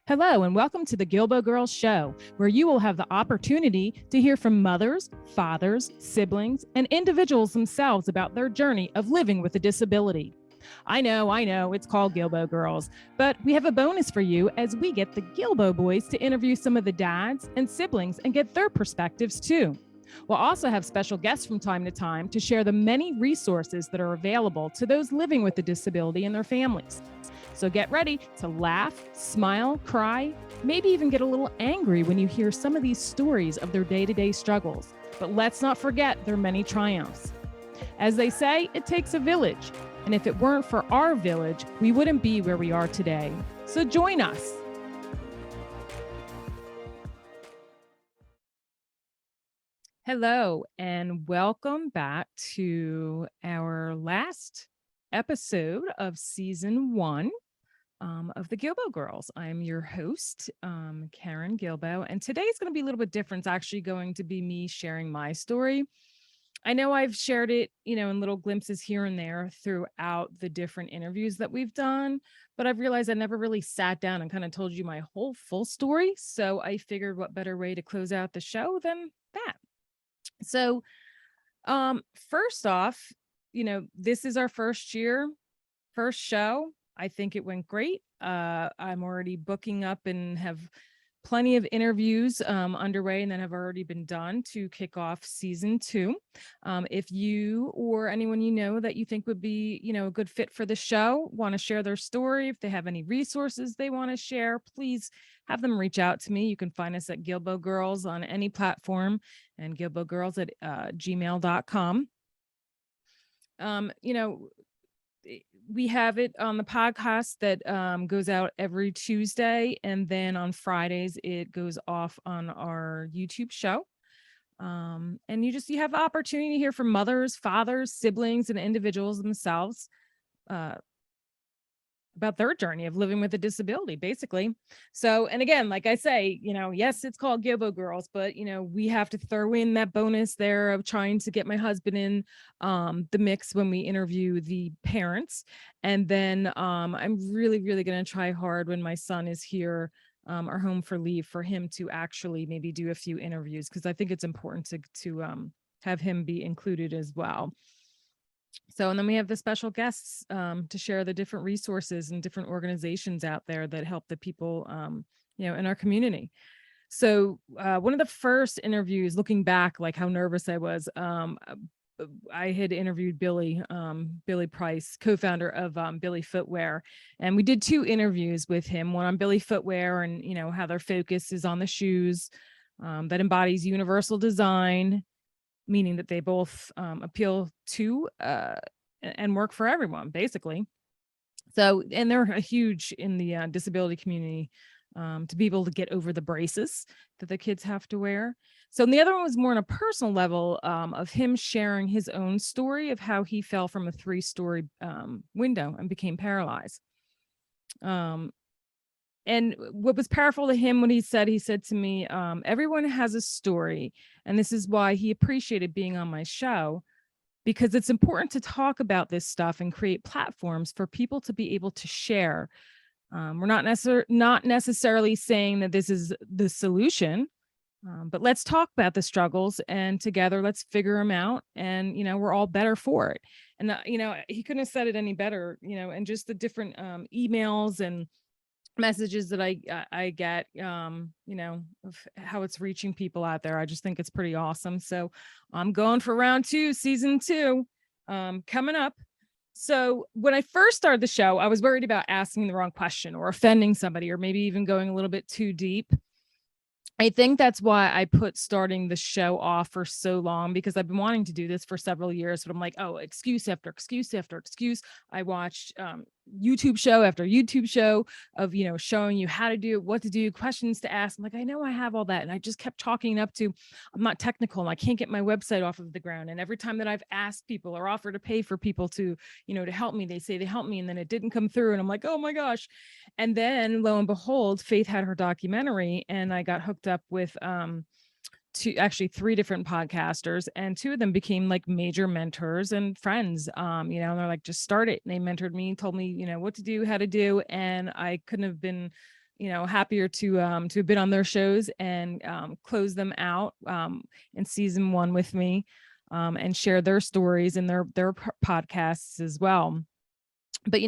Hello, and welcome to the Guilbault Girls Show, where you will have the opportunity to hear from mothers, fathers, siblings, and individuals themselves about their journey of living with a disability. I know, it's called Guilbault Girls, but we have a bonus for you as we get the Guilbault boys to interview some of the dads and siblings and get their perspectives too. We'll also have special guests from time to time to share the many resources that are available to those living with a disability and their families. So get ready to laugh, smile, cry, maybe even get a little angry when you hear some of these stories of their day-to-day struggles. But let's not forget their many triumphs. As they say, it takes a village. And if it weren't for our village, we wouldn't be where we are today. So join us. Hello, and welcome back to our last episode of season 1 of the Guilbault Girls. I'm your host, Karen Guilbault, and today's going to be a little bit different. It's actually going to be me sharing my story. I know I've shared it, in little glimpses here and there throughout the different interviews that we've done, but I've realized I never really sat down and kind of told you my whole full story. So I figured what better way to close out the show than that. So, first off, this is our first show. I think it went great. I'm already booking up and have plenty of interviews underway and that have already been done to kick off season 2. If you or anyone you know that you think would be, a good fit for the show, want to share their story, if they have any resources they want to share, please have them reach out to me. You can find us at Guilbault Girls on any platform and guilbaultgirls at gmail.com. We have it on the podcast that goes out every Tuesday, and then on Fridays it goes off on our YouTube show. And you have the opportunity to hear from mothers, fathers, siblings, and individuals themselves about their journey of living with a disability, basically. So, and again, like I say, yes, it's called Guilbault Girls, but we have to throw in that bonus there of trying to get my husband in the mix when we interview the parents. And then I'm really, really going to try hard when my son is here or home for leave for him to actually maybe do a few interviews, because I think it's important to have him be included as well. So, and then we have the special guests to share the different resources and different organizations out there that help the people, in our community. So one of the first interviews, looking back, like how nervous I was, I had interviewed Billy Price, co-founder of Billy Footwear. And we did 2 interviews with him, one on Billy Footwear and, how their focus is on the shoes that embodies universal design, meaning that they both appeal to and work for everyone, basically. So, and they're huge in the disability community to be able to get over the braces that the kids have to wear. So, and the other one was more on a personal level of him sharing his own story of how he fell from a 3-story window and became paralyzed. And what was powerful to him, when he said to me, everyone has a story. And this is why he appreciated being on my show, because it's important to talk about this stuff and create platforms for people to be able to share. We're not necessarily saying that this is the solution, but let's talk about the struggles, and together let's figure them out. And, we're all better for it. And, he couldn't have said it any better, and just the different emails and messages that I get, of how it's reaching people out there. I just think it's pretty awesome. So I'm going for round 2, season 2, coming up. So when I first started the show, I was worried about asking the wrong question or offending somebody, or maybe even going a little bit too deep. I think that's why I put starting the show off for so long, because I've been wanting to do this for several years, but I'm like, oh, excuse after excuse after excuse. I watched YouTube show after YouTube show of, showing you how to do it, what to do, questions to ask. I'm like, I know I have all that. And I just kept chalking up to, I'm not technical and I can't get my website off of the ground. And every time that I've asked people or offered to pay for people to, to help me, they say they help me, and then it didn't come through. And I'm like, oh my gosh. And then lo and behold, Faith had her documentary, and I got hooked up with 3 different podcasters, and 2 of them became like major mentors and friends. And they're like, just start it. And they mentored me, told me, what to do, how to do. And I couldn't have been happier to have been on their shows and close them out in season 1 with me, and share their stories and their podcasts as well. But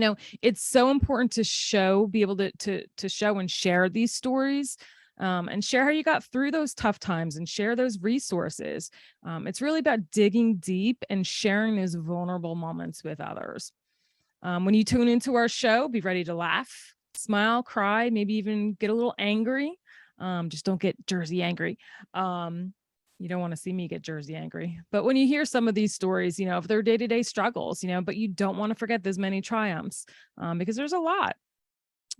it's so important to be able to show and share these stories, and share how you got through those tough times and share those resources. It's really about digging deep and sharing those vulnerable moments with others. When you tune into our show, be ready to laugh, smile, cry, maybe even get a little angry. Just don't get Jersey angry. You don't want to see me get Jersey angry. But when you hear some of these stories, of their day-to-day struggles, but you don't want to forget those many triumphs, because there's a lot.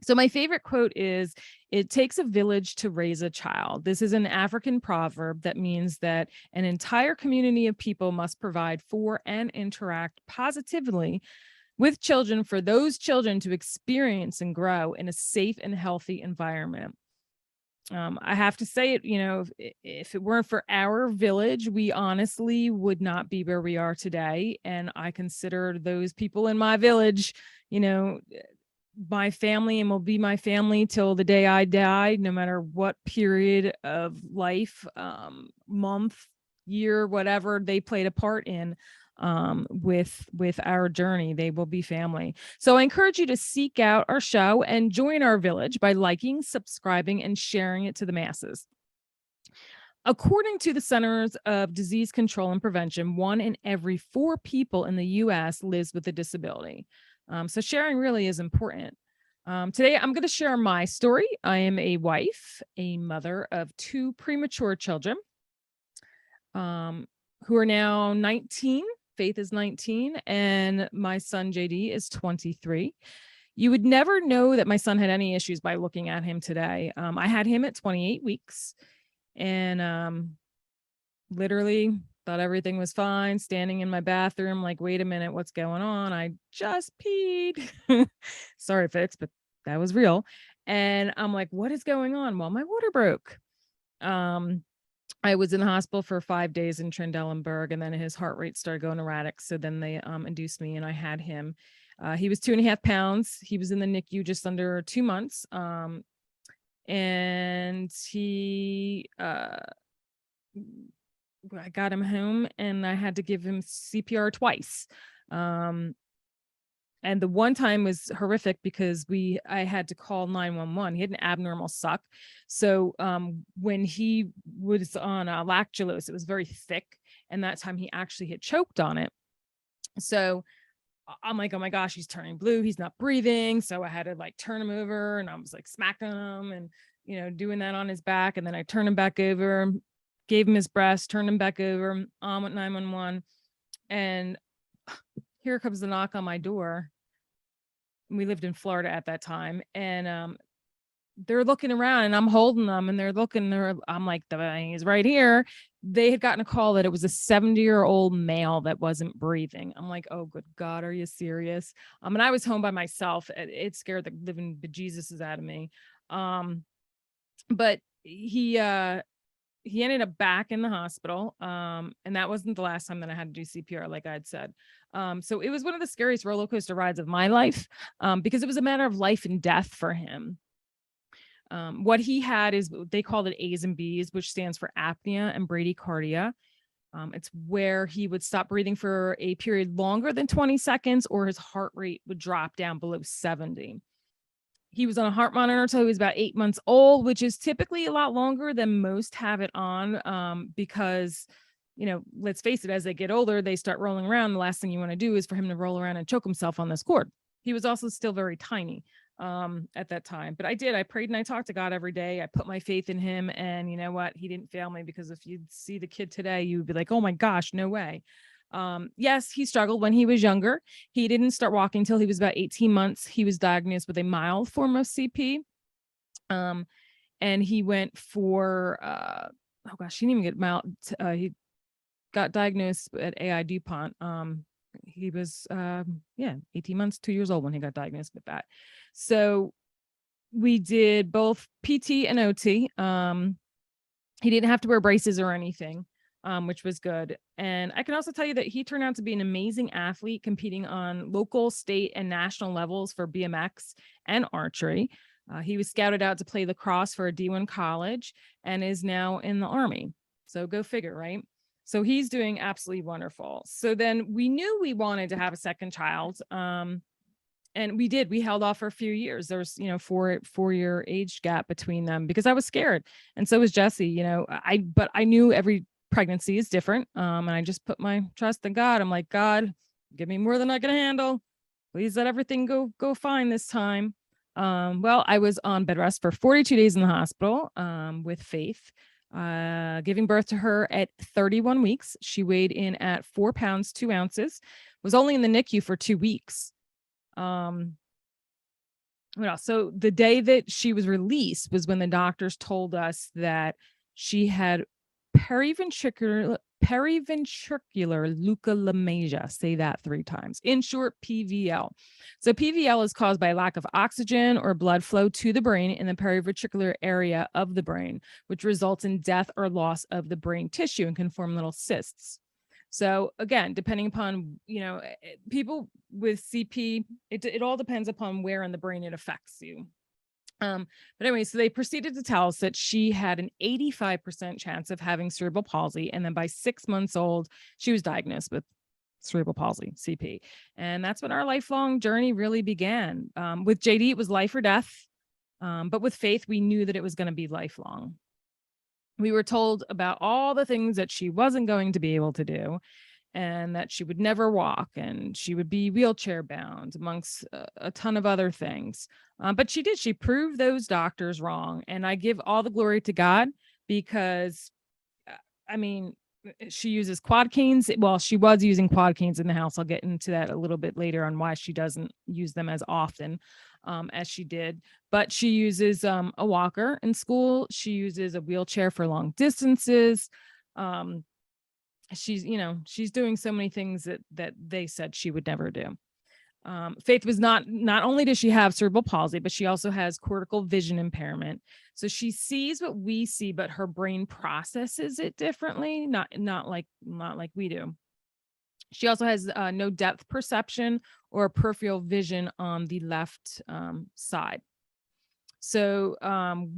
So my favorite quote is, "It takes a village to raise a child." This is an African proverb that means that an entire community of people must provide for and interact positively with children for those children to experience and grow in a safe and healthy environment. I have to say it, if it weren't for our village, we honestly would not be where we are today. And I consider those people in my village, you know, my family, and will be my family till the day I die, no matter what period of life, month, year, whatever they played a part in, with our journey. They will be family. So I encourage you to seek out our show and join our village by liking, subscribing, and sharing it to the masses. According to the Centers of Disease Control and Prevention, 1 in every 4 people in the US lives with a disability. So sharing really is important. Today, I'm going to share my story. I am a wife, a mother of 2 premature children, who are now 19. Faith is 19, and my son JD is 23. You would never know that my son had any issues by looking at him today. I had him at 28 weeks, and literally thought everything was fine, standing in my bathroom like, wait a minute, what's going on? I just peed. Sorry, Fitz, but that was real. And I'm like, what is going on? Well, my water broke. I was in the hospital for 5 days in Trendelenburg, and then his heart rate started going erratic. So then they induced me, and I had him. He was 2.5 pounds. He was in the NICU just under 2 months. And I got him home, and I had to give him CPR twice. And the one time was horrific because I had to call 911. He had an abnormal suck. So when he was on lactulose, it was very thick. And that time he actually had choked on it. So I'm like, oh my gosh, he's turning blue. He's not breathing. So I had to like turn him over, and I was like smacking him and, doing that on his back. And then I turned him back over, gave him his breast, turned him back over, on with 911. And here comes the knock on my door. We lived in Florida at that time, and they're looking around, and I'm holding them, and I'm like, he's right here. They had gotten a call that it was a 70-year-old male that wasn't breathing. I'm like, oh, good God, are you serious? And I was home by myself. It scared the living bejesus out of me. But he ended up back in the hospital. And that wasn't the last time that I had to do CPR, like I had said. So it was one of the scariest roller coaster rides of my life, because it was a matter of life and death for him. What he had is, they called it A's and B's, which stands for apnea and bradycardia. It's where he would stop breathing for a period longer than 20 seconds, or his heart rate would drop down below 70. He was on a heart monitor until he was about 8 months old, which is typically a lot longer than most have it on, because, let's face it, as they get older, they start rolling around. The last thing you want to do is for him to roll around and choke himself on this cord. He was also still very tiny at that time. But I prayed and I talked to God every day. I put my faith in him, and you know what? He didn't fail me, because if you'd see the kid today, you would be like, oh my gosh, no way. Yes, he struggled when he was younger. He didn't start walking till he was about 18 months. He was diagnosed with a mild form of CP. And he went for, oh gosh, he didn't even get mild. He got diagnosed at AI DuPont. He was, 18 months, 2 years old when he got diagnosed with that. So we did both PT and OT. He didn't have to wear braces or anything, which was good. And I can also tell you that he turned out to be an amazing athlete, competing on local, state, and national levels for BMX and archery. He was scouted out to play lacrosse for a D1 college and is now in the Army. So go figure, right? So he's doing absolutely wonderful. So then we knew we wanted to have a second child. And we did. We held off for a few years. There was, 4-year age gap between them because I was scared. And so was Jesse, but I knew every pregnancy is different. And I just put my trust in God. I'm like, God, give me more than I can handle. Please let everything go fine this time. Well, I was on bed rest for 42 days in the hospital with Faith, giving birth to her at 31 weeks. She weighed in at 4 pounds, 2 ounces, was only in the NICU for 2 weeks. What else? So the day that she was released was when the doctors told us that she had periventricular leukomalacia. Say that 3 times. In short, PVL. So PVL is caused by lack of oxygen or blood flow to the brain in the periventricular area of the brain, which results in death or loss of the brain tissue and can form little cysts. So again, depending upon, people with CP, it all depends upon where in the brain it affects you. But anyway, so they proceeded to tell us that she had an 85% chance of having cerebral palsy. And then by 6 months old, she was diagnosed with cerebral palsy, CP. And that's when our lifelong journey really began. With JD, it was life or death. But with Faith, we knew that it was going to be lifelong. We were told about all the things that she wasn't going to be able to do, and that she would never walk and she would be wheelchair bound, amongst a ton of other things. But she did. She proved those doctors wrong. And I give all the glory to God because, I mean, she uses quad canes. Well, she was using quad canes in the house. I'll get into that a little bit later on why she doesn't use them as often as she did. But she uses a walker in school. She uses a wheelchair for long distances. She's doing so many things that they said she would never do. Faith was not only does she have cerebral palsy, but she also has cortical vision impairment. So she sees what we see, but her brain processes it differently, not like we do. She also has no depth perception or peripheral vision on the left side. So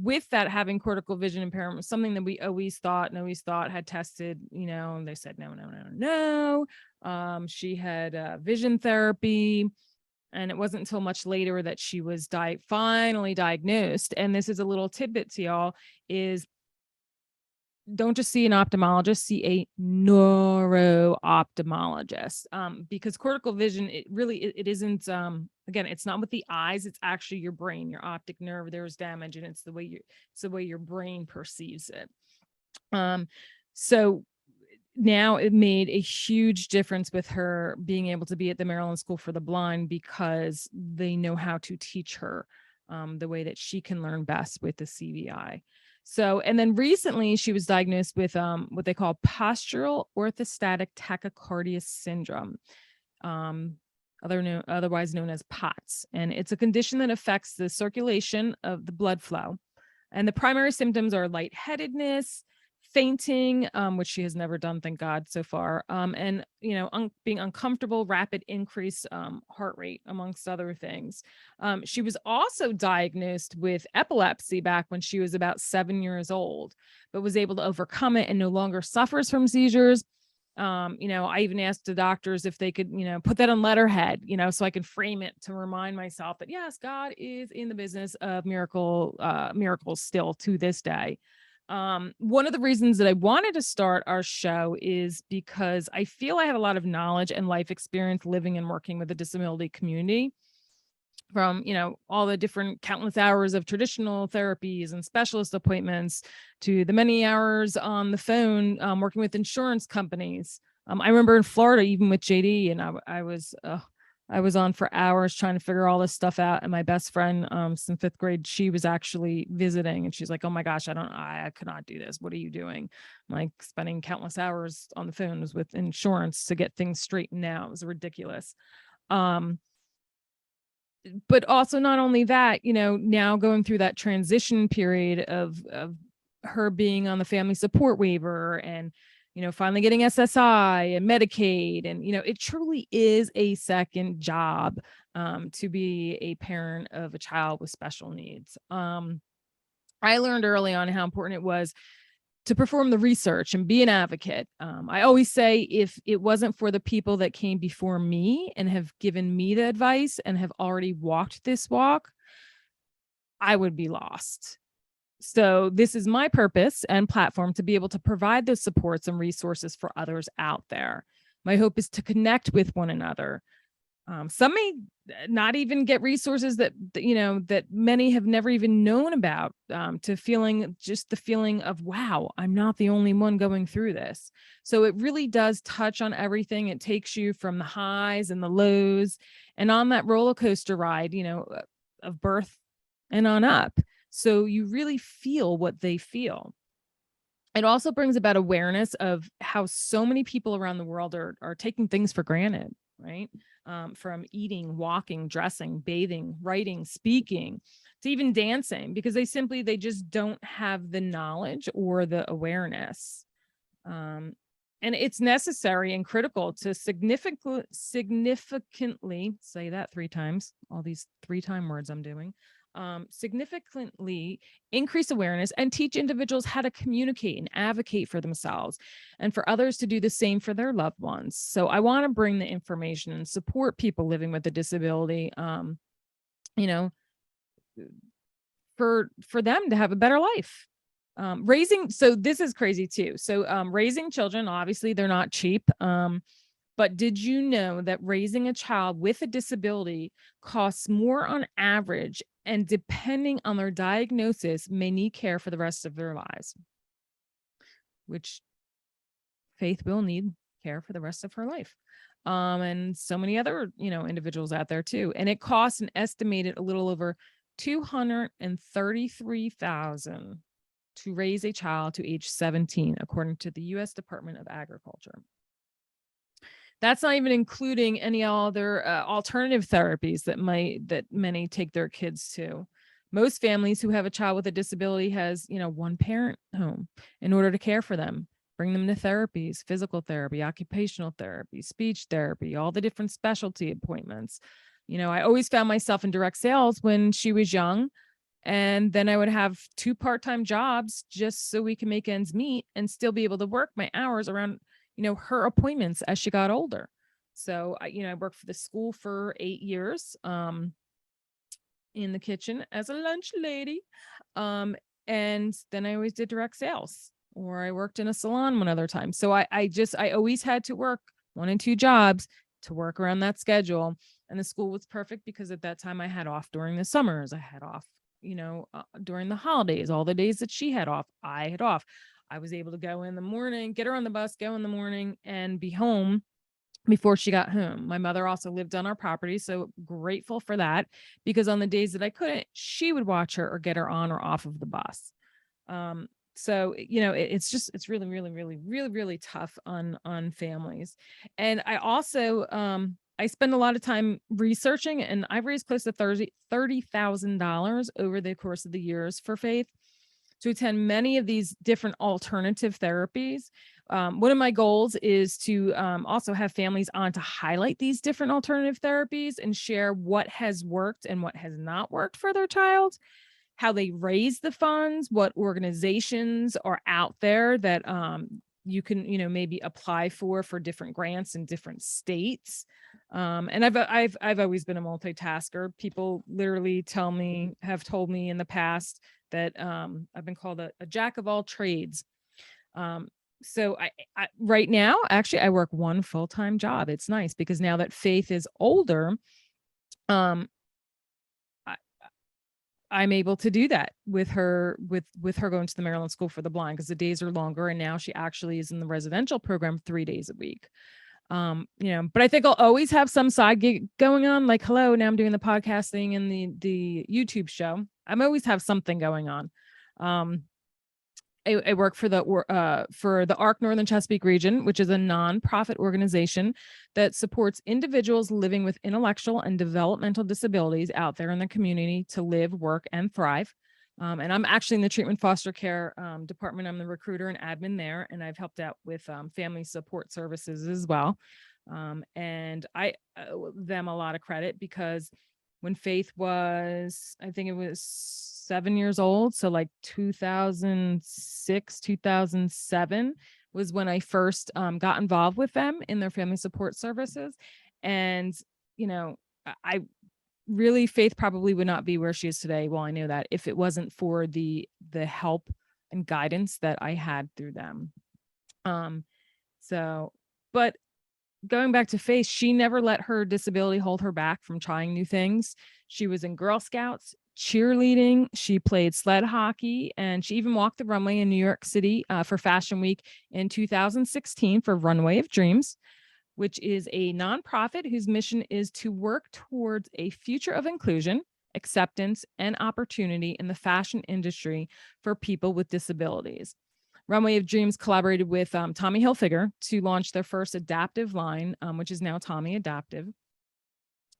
with that, having cortical vision impairment was something that we always thought had tested, and they said, no. She had vision therapy. And it wasn't until much later that she was finally diagnosed. And this is a little tidbit to y'all, is don't just see an ophthalmologist, see a neuro-ophthalmologist. Because cortical vision, it isn't, again, it's not with the eyes, it's actually your brain, your optic nerve. There's damage, and it's the way your brain perceives it. So now it made a huge difference with her being able to be at the Maryland School for the Blind, because they know how to teach her the way that she can learn best with the CVI. So, and then recently she was diagnosed with what they call postural orthostatic tachycardia syndrome, otherwise known as POTS. And it's a condition that affects the circulation of the blood flow. And the primary symptoms are lightheadedness, fainting, which she has never done, thank God, so far, and being uncomfortable, rapid increase heart rate, amongst other things. She was also diagnosed with epilepsy back when she was about 7 years old, but was able to overcome it and no longer suffers from seizures. I even asked the doctors if they could, put that on letterhead, so I could frame it to remind myself that yes, God is in the business of miracles still to this day. One of the reasons that I wanted to start our show is because I feel I have a lot of knowledge and life experience living and working with the disability community, from, all the different countless hours of traditional therapies and specialist appointments to the many hours on the phone, working with insurance companies. I remember in Florida, even with JD, and I was on for hours trying to figure all this stuff out. And my best friend, since 5th grade, she was actually visiting, and she's like, oh my gosh, I could not do this. What are you doing? I'm like, spending countless hours on the phones with insurance to get things straightened out. It was ridiculous. But also not only that, now going through that transition period of her being on the family support waiver and, finally getting SSI and Medicaid. And, it truly is a second job. to be a parent of a child with special needs. I learned early on how important it was to perform the research and be an advocate. I always say, if it wasn't for the people that came before me and have given me the advice and have already walked this walk, I would be lost. So this is my purpose and platform, to be able to provide those supports and resources for others out there. My hope is to connect with one another. Some may not even get resources that that many have never even known about, to feeling just the feeling of, wow, I'm not the only one going through this. So it really does touch on everything. It takes you from the highs and the lows, and on that roller coaster ride, of birth and on up. So you really feel what they feel. It also brings about awareness of how so many people around the world are taking things for granted, right? From eating, walking, dressing, bathing, writing, speaking, to even dancing, because they just don't have the knowledge or the awareness. Um, and it's necessary and critical to significantly say that 3 times, all these 3-time words I'm doing, significantly increase awareness and teach individuals how to communicate and advocate for themselves, and for others to do the same for their loved ones. So I want to bring the information and support people living with a disability, you know, for them to have a better life. So this is crazy too. So raising children, obviously they're not cheap. But did you know that raising a child with a disability costs more on average, and depending on their diagnosis, may need care for the rest of their lives? Which Faith will need care for the rest of her life. And so many other, individuals out there too. And it costs an estimated a little over 233,000 to raise a child to age 17, according to the U.S. Department of Agriculture. That's not even including any other alternative therapies that many take their kids to. Most families who have a child with a disability has, one parent home in order to care for them, bring them to therapies, physical therapy, occupational therapy, speech therapy, all the different specialty appointments. I always found myself in direct sales when she was young, and then I would have 2 part-time jobs just so we can make ends meet and still be able to work my hours around, her appointments as she got older. So I worked for the school for 8 years, in the kitchen as a lunch lady. And then I always did direct sales, or I worked in a salon one other time. So I always had to work 1 and 2 jobs to work around that schedule. And the school was perfect because at that time I had off during the summers. I had off, during the holidays, all the days that she had off, I had off. I was able to go in the morning, get her on the bus, go in the morning, and be home before she got home. My mother also lived on our property, so grateful for that, because on the days that I couldn't, she would watch her or get her on or off of the bus. So it's really, really, really, really, really tough on families. And I also I spend a lot of time researching, and I've raised close to $30,000 over the course of the years for Faith to attend many of these different alternative therapies. One of my goals is to also have families on to highlight these different alternative therapies and share what has worked and what has not worked for their child, how they raise the funds, what organizations are out there that you can, maybe apply for different grants in different states. And I've always been a multitasker. People literally have told me in the past that I've been called a jack of all trades. So I right now, actually, I work 1 full-time job. It's nice because now that Faith is older, um, I, I'm able to do that with her, with her going to the Maryland School for the Blind, because the days are longer, and now she actually is in the residential program 3 days a week. But I think I'll always have some side gig going on. Like, hello, now I'm doing the podcasting and the YouTube show. I'm always have something going on. I work for the ARC Northern Chesapeake region, which is a nonprofit organization that supports individuals living with intellectual and developmental disabilities out there in the community to live, work, and thrive. And I'm actually in the treatment foster care department. I'm the recruiter and admin there, and I've helped out with family support services as well. And I owe them a lot of credit because when Faith was, I think it was 7 years old, so like 2006, 2007 was when I first got involved with them in their family support services. And, you know, I really, Faith probably would not be where she is today. Well, I know that if it wasn't for the help and guidance that I had through them. Um, so, but going back to Faith, she never let her disability hold her back from trying new things. She was in Girl Scouts, cheerleading, she played sled hockey, and she even walked the runway in New York City for Fashion Week in 2016 for Runway of Dreams, which is a nonprofit whose mission is to work towards a future of inclusion, acceptance, and opportunity in the fashion industry for people with disabilities. Runway of Dreams collaborated with Tommy Hilfiger to launch their first adaptive line, which is now Tommy Adaptive.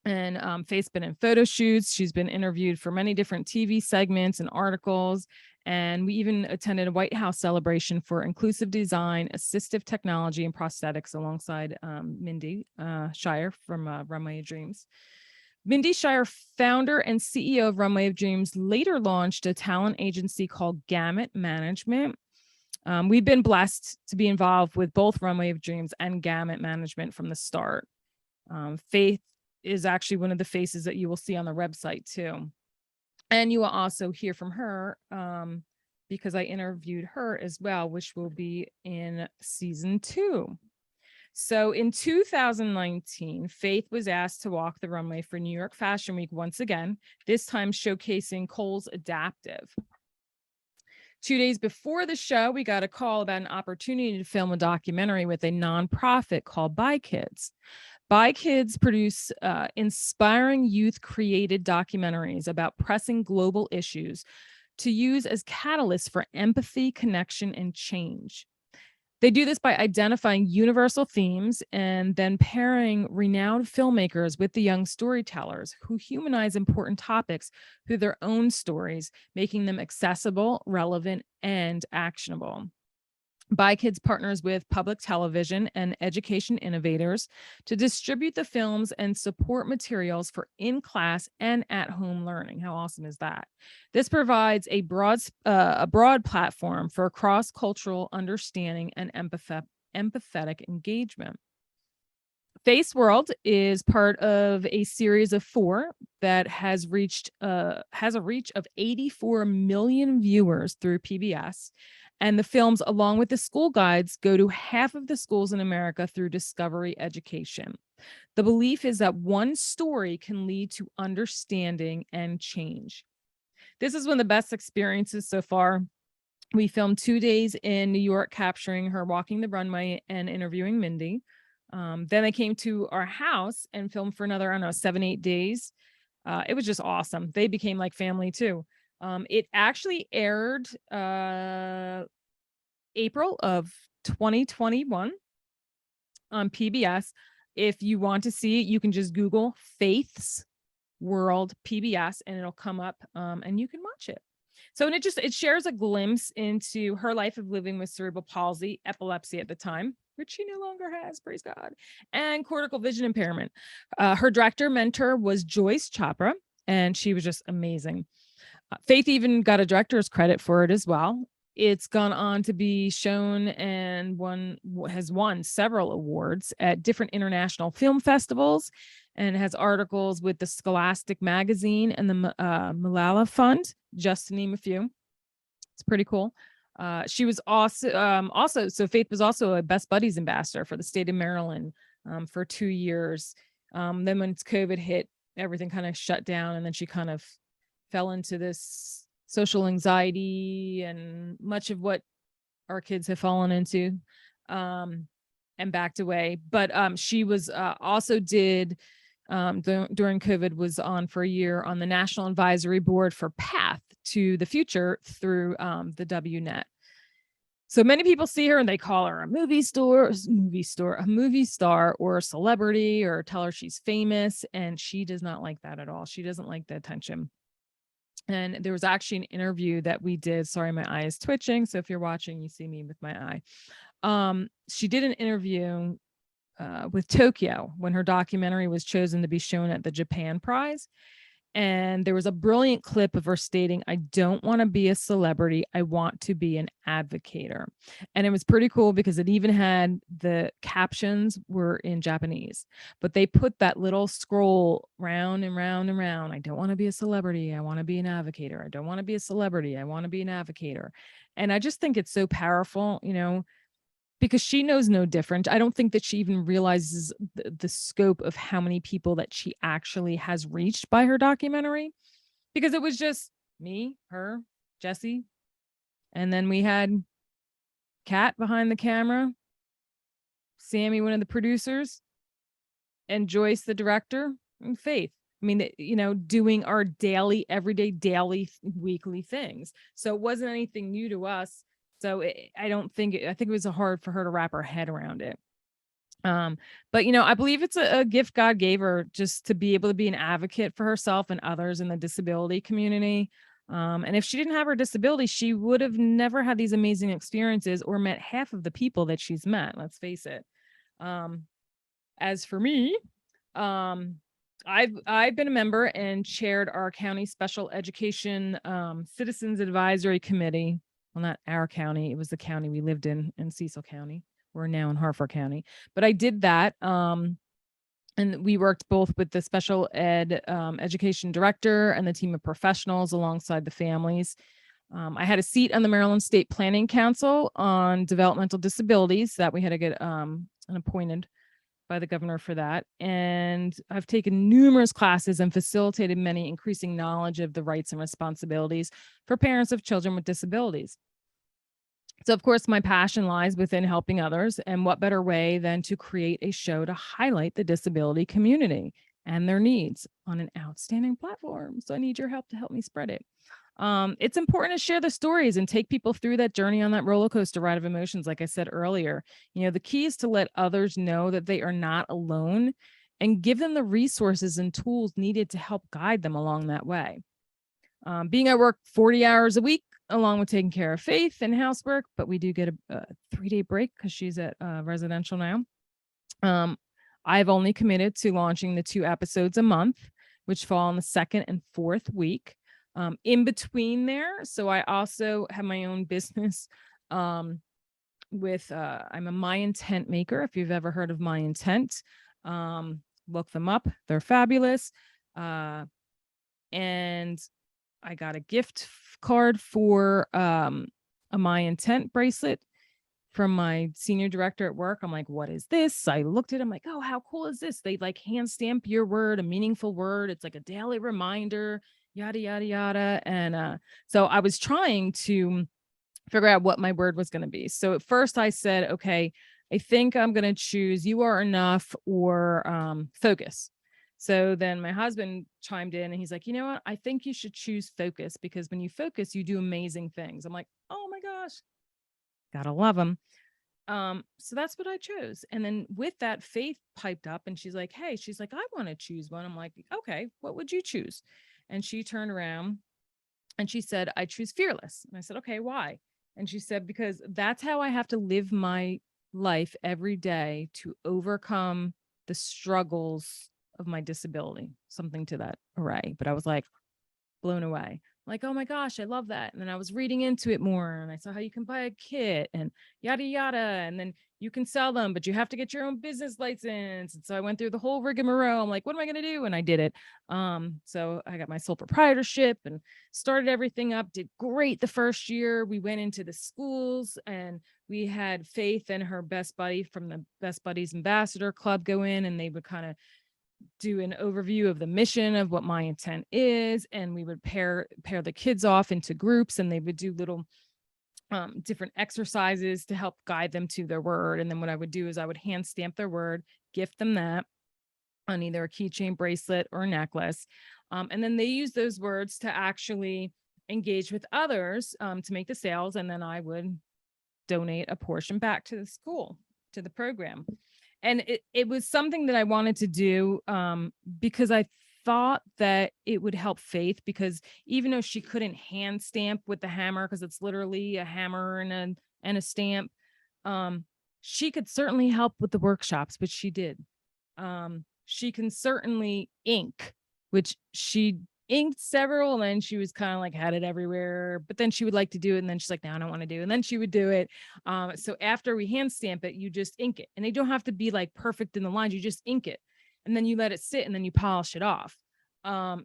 And Faith's been in photo shoots. She's been interviewed for many different TV segments and articles. And we even attended a White House celebration for inclusive design, assistive technology, and prosthetics alongside Mindy Shire from Runway of Dreams. Mindy Shire, founder and CEO of Runway of Dreams, later launched a talent agency called Gamut Management. We've been blessed to be involved with both Runway of Dreams and Gamut Management from the start. Faith is actually one of the faces that you will see on the website too. And you will also hear from her because I interviewed her as well, which will be in season 2. So in 2019, Faith was asked to walk the runway for New York Fashion Week once again, this time showcasing Kohl's Adaptive. 2 days before the show, we got a call about an opportunity to film a documentary with a nonprofit called By Kids. By Kids produce inspiring youth-created documentaries about pressing global issues to use as catalysts for empathy, connection, and change. They do this by identifying universal themes and then pairing renowned filmmakers with the young storytellers who humanize important topics through their own stories, making them accessible, relevant, and actionable. By Kids partners with public television and education innovators to distribute the films and support materials for in-class and at-home learning. How awesome is that? This provides a broad platform for cross-cultural understanding and empathetic engagement. Face World is part of a series of 4 that has a reach of 84 million viewers through PBS. And the films, along with the school guides, go to half of the schools in America through Discovery Education. The belief is that one story can lead to understanding and change. This is one of the best experiences so far. We filmed 2 days in New York, capturing her walking the runway and interviewing Mindy. Then they came to our house and filmed for another, I don't know, 7, 8 days. It was just awesome. They became like family too. It actually aired April of 2021 on PBS. If you want to see it, you can just Google Faith's World PBS and it'll come up and you can watch it. So, and it shares a glimpse into her life of living with cerebral palsy, epilepsy at the time, which she no longer has, praise God, and cortical vision impairment. Her director mentor was Joyce Chopra, and she was just amazing. Faith even got a director's credit for it as well. It's gone on to be shown and has won several awards at different international film festivals, and has articles with the Scholastic magazine and the Malala Fund, just to name a few. It's pretty cool. She was also, so Faith was also a Best Buddies ambassador for the state of Maryland for 2 years. Then when COVID hit, everything kind of shut down, and then she kind of fell into this social anxiety and much of what our kids have fallen into and backed away. But she was also did during COVID, was on for a year on the National Advisory Board for Path to the Future through the WNet. So many people see her and they call her a movie star or a celebrity, or tell her she's famous. And she does not like that at all. She doesn't like the attention. And there was actually an interview that we did. Sorry, my eye is twitching. So if you're watching, you see me with my eye. She did an interview with Tokyo when her documentary was chosen to be shown at the Japan Prize. And there was a brilliant clip of her stating, "I don't want to be a celebrity. I want to be an advocator." And it was pretty cool because it even had the captions were in Japanese, but they put that little scroll round and round and round. "I don't want to be a celebrity. I want to be an advocator. I don't want to be a celebrity. I want to be an advocator." And I just think it's so powerful, because she knows no different. I don't think that she even realizes the scope of how many people that she actually has reached by her documentary, because it was just me, her, Jesse, and then we had Kat behind the camera, Sammy, one of the producers, and Joyce, the director, and Faith. I mean, doing our daily, everyday, daily, weekly things. So it wasn't anything new to us. So I think it was hard for her to wrap her head around it. But I believe it's a gift God gave her, just to be able to be an advocate for herself and others in the disability community. And if she didn't have her disability, she would have never had these amazing experiences or met half of the people that she's met. Let's face it. As for me, um, I've been a member and chaired our county special education citizens advisory committee. Well, not our county; it was the county we lived in Cecil County. We're now in Harford County, but I did that. And we worked both with the special ed education director and the team of professionals alongside the families. I had a seat on the Maryland State Planning Council on developmental disabilities that we had to get an appointed by the governor for that. And I've taken numerous classes and facilitated many, increasing knowledge of the rights and responsibilities for parents of children with disabilities. So, of course, my passion lies within helping others. And what better way than to create a show to highlight the disability community and their needs on an outstanding platform? So I need your help to help me spread it. It's important to share the stories and take people through that journey on that roller coaster ride of emotions. Like I said earlier, the key is to let others know that they are not alone and give them the resources and tools needed to help guide them along that way. Being at work 40 hours a week, along with taking care of Faith and housework, but we do get a 3-day break because she's at residential now. I've only committed to launching the 2 episodes a month, which fall on the 2nd and 4th week. In between there, so I also have my own business with I'm a My Intent maker. If you've ever heard of My Intent, look them up. They're fabulous. And I got a gift card for a My Intent bracelet from my senior director at work. I'm like, "What is this?" I looked at it. I'm like, "Oh, how cool is this?" They like hand stamp your word, a meaningful word. It's like a daily reminder, yada, yada, yada. And so I was trying to figure out what my word was going to be. So at first I said, "Okay, I think I'm going to choose you are enough or focus." So then my husband chimed in and he's like, "You know what? I think you should choose focus, because when you focus, you do amazing things." I'm like, "Oh my gosh, gotta love him." So that's what I chose. And then with that, Faith piped up and she's like, "Hey," she's like, "I want to choose one." I'm like, "Okay, what would you choose?" And she turned around and she said, "I choose fearless." And I said, "Okay, why?" And she said, "Because that's how I have to live my life every day to overcome the struggles of my disability," something to that array. But I was like, blown away. Like, "Oh my gosh, I love that." And then I was reading into it more and I saw how you can buy a kit and yada, yada. And then you can sell them, but you have to get your own business license. And so I went through the whole rigmarole. I'm like, "What am I going to do?" And I did it. So I got my sole proprietorship and started everything up, did great the first year. We went into the schools and we had Faith and her best buddy from the Best Buddies Ambassador Club go in, and they would kind of do an overview of the mission of what My Intent is, and we would pair the kids off into groups, and they would do little different exercises to help guide them to their word. And then what I would do is I would hand stamp their word, gift them that on either a keychain, bracelet, or necklace, and then they use those words to actually engage with others to make the sales, and then I would donate a portion back to the school, to the program. And it was something that I wanted to do because I thought that it would help Faith, because even though she couldn't hand stamp with the hammer, because it's literally a hammer and a stamp, um, she could certainly help with the workshops, which she did. She can certainly ink, which she inked several, and then she was kind of like had it everywhere, but then she would like to do it, and then she's like, no, I don't want to do it, and then she would do it. So after we hand stamp it, you just ink it, and they don't have to be like perfect in the lines, you just ink it, and then you let it sit, and then you polish it off.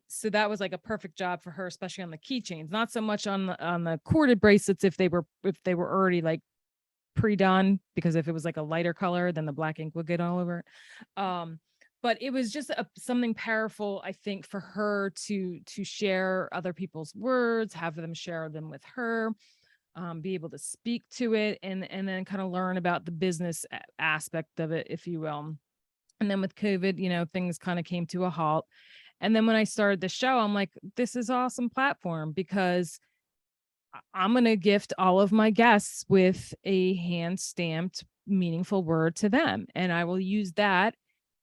So that was like a perfect job for her, especially on the keychains, not so much on the corded bracelets if they were already like pre-done, because if it was like a lighter color, then the black ink would get all over it. But it was just something powerful, I think, for her to share other people's words, have them share them with her, be able to speak to it, and then kind of learn about the business aspect of it, if you will. And then with COVID, things kind of came to a halt. And then when I started the show, I'm like, this is awesome platform, because I'm going to gift all of my guests with a hand stamped meaningful word to them. And I will use that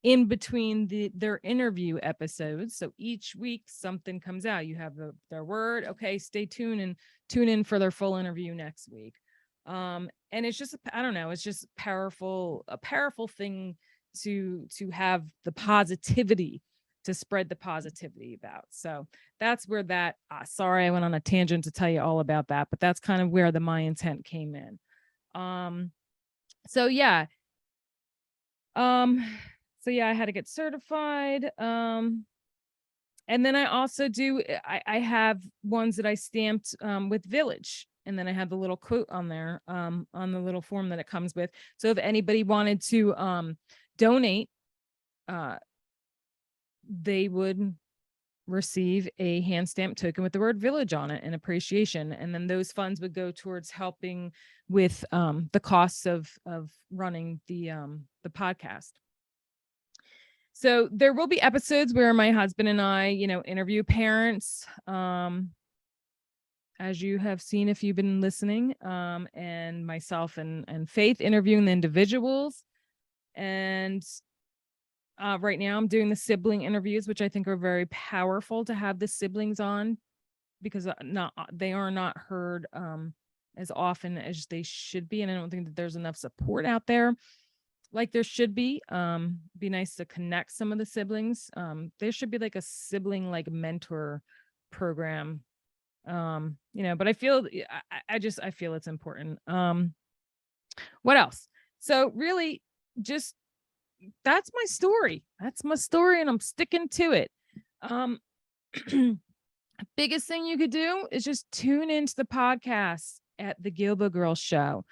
in between their interview episodes. So each week something comes out. You have their word. Okay, stay tuned and tune in for their full interview next week. And it's just, I don't know, it's just a powerful thing to have the positivity, to spread the positivity about. So that's where that, sorry, I went on a tangent to tell you all about that, but that's kind of where my intent came in. So yeah. So yeah, I had to get certified. And then I also I have ones that I stamped with Village. And then I have the little quote on there, on the little form that it comes with. So if anybody wanted to donate, they would receive a hand stamp token with the word Village on it in appreciation. And then those funds would go towards helping with the costs of running the podcast. So there will be episodes where my husband and I, interview parents, as you have seen if you've been listening, and myself and Faith interviewing the individuals. And right now I'm doing the sibling interviews, which I think are very powerful to have the siblings on, because they are not heard as often as they should be. And I don't think that there's enough support out there like there should be. Be nice to connect some of the siblings. There should be like a sibling like mentor program. But I feel I feel it's important. What else? So really just that's my story. That's my story, and I'm sticking to it. Biggest thing you could do is just tune into the podcast at the Guilbault Girls Show.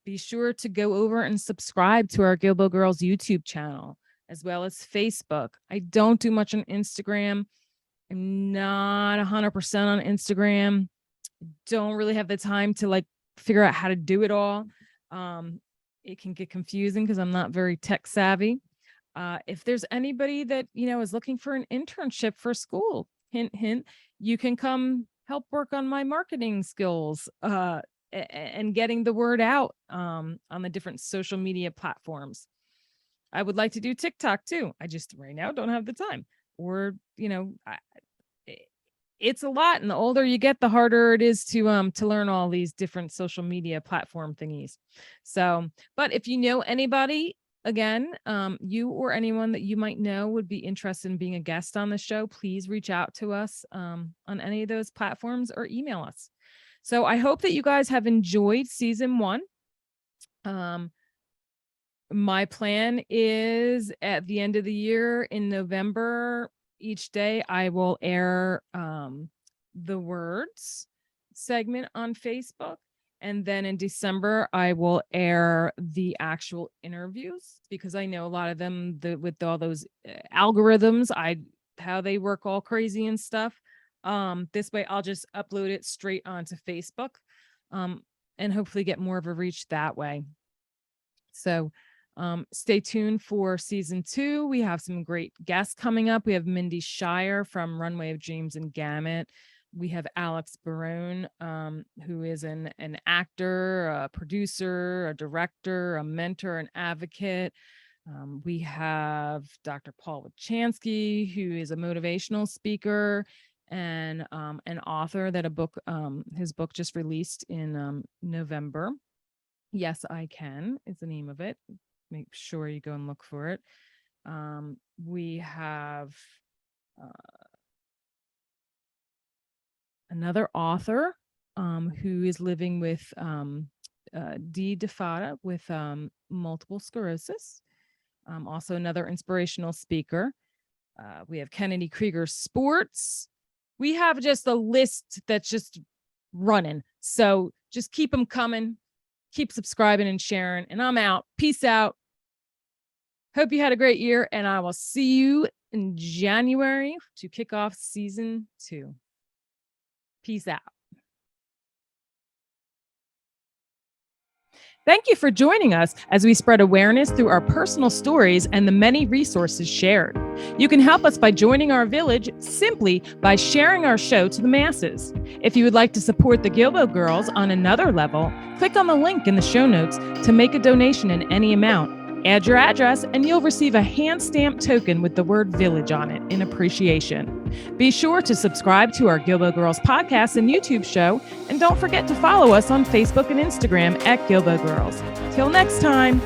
Be sure to go over and subscribe to our Guilbault Girls YouTube channel, as well as Facebook. I don't do much on Instagram. I'm not 100% on Instagram. Don't really have the time to like figure out how to do it all. It can get confusing because I'm not very tech savvy. If there's anybody that, is looking for an internship for school, hint, hint, you can come help work on my marketing skills, and getting the word out on the different social media platforms. I would like to do TikTok too. I just right now don't have the time. Or, it's a lot, and the older you get, the harder it is to learn all these different social media platform thingies. So, but if you know anybody, again, you or anyone that you might know would be interested in being a guest on the show, please reach out to us on any of those platforms or email us. So I hope that you guys have enjoyed season 1. My plan is at the end of the year in November, each day I will air the words segment on Facebook. And then in December, I will air the actual interviews, because I know a lot of them with all those algorithms, how they work all crazy and stuff. This way I'll just upload it straight onto Facebook, and hopefully get more of a reach that way. So stay tuned for season 2. We have some great guests coming up. We have Mindy Shire from Runway of Dreams and Gamut. We have Alex Barone, who is an actor, a producer, a director, a mentor, an advocate. We have Dr. Paul Wachansky, who is a motivational speaker and an author that his book just released in November. Yes, I Can is the name of it. Make sure you go and look for it. We have another author who is living with D. Defada with multiple sclerosis. Also another inspirational speaker. We have Kennedy Krieger Sports. We have just a list that's just running. So just keep them coming. Keep subscribing and sharing. And I'm out. Peace out. Hope you had a great year. And I will see you in January to kick off season 2. Peace out. Thank you for joining us as we spread awareness through our personal stories and the many resources shared. You can help us by joining our village simply by sharing our show to the masses. If you would like to support the Guilbault Girls on another level, click on the link in the show notes to make a donation in any amount. Add your address and you'll receive a hand-stamped token with the word village on it in appreciation. Be sure to subscribe to our Guilbault Girls podcast and YouTube show, and don't forget to follow us on Facebook and Instagram at Guilbault Girls. Till next time.